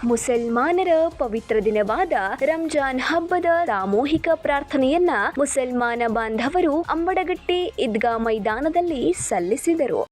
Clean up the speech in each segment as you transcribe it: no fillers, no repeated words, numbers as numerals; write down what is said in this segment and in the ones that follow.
ಮುಸಲ್ಮಾನರ ಪವಿತ್ರ ದಿನವಾದ ರಂಜಾನ್ ಹಬ್ಬದ ಸಾಮೂಹಿಕ ಪ್ರಾರ್ಥನೆಯನ್ನ ಮುಸಲ್ಮಾನ ಬಾಂಧವರು ಅಂಬಡಗಟ್ಟಿ ಈದ್ಗಾ ಮೈದಾನದಲ್ಲಿ ಸಲ್ಲಿಸಿದರು.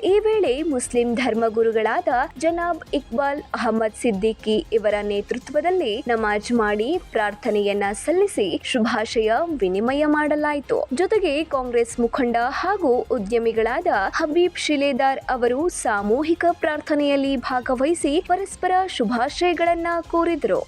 ಈ ವೇಳೆ ಮುಸ್ಲಿಂ ಧರ್ಮಗುರುಗಳಾದ ಜನಾಬ್ ಇಕ್ಬಾಲ್ ಅಹಮದ್ ಸಿದ್ದಿಕಿ ಇವರ ನೇತೃತ್ವದಲ್ಲಿ ನಮಾಜ್ ಮಾಡಿ ಪ್ರಾರ್ಥನೆಯನ್ನ ಸಲ್ಲಿಸಿ ಶುಭಾಶಯ ವಿನಿಮಯ ಮಾಡಲಾಯಿತು. ಜೊತೆಗೆ ಕಾಂಗ್ರೆಸ್ ಮುಖಂಡ ಹಾಗೂ ಉದ್ಯಮಿಗಳಾದ ಹಬೀಬ್ ಶಿಲೇದಾರ್ ಅವರು ಸಾಮೂಹಿಕ ಪ್ರಾರ್ಥನೆಯಲ್ಲಿ ಭಾಗವಹಿಸಿ ಪರಸ್ಪರ ಶುಭಾಶಯಗಳನ್ನ ಕೋರಿದರು.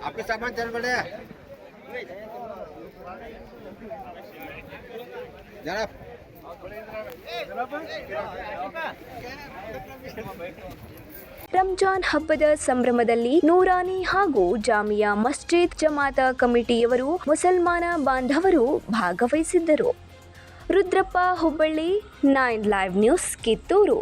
आपके सामान चल पड़े जनाब ರಂಜಾನ್ ಹಬ್ಬದ ಸಂಭ್ರಮದಲ್ಲಿ ನೂರಾನಿ ಹಾಗೂ ಜಾಮಿಯಾ ಮಸ್ಜಿದ್ ಜಮಾತ ಕಮಿಟಿಯವರು ಮುಸಲ್ಮಾನ ಬಾಂಧವರು ಭಾಗವಹಿಸಿದ್ದರು. Rudrappa, Hubballi, 9 live news, Kittur.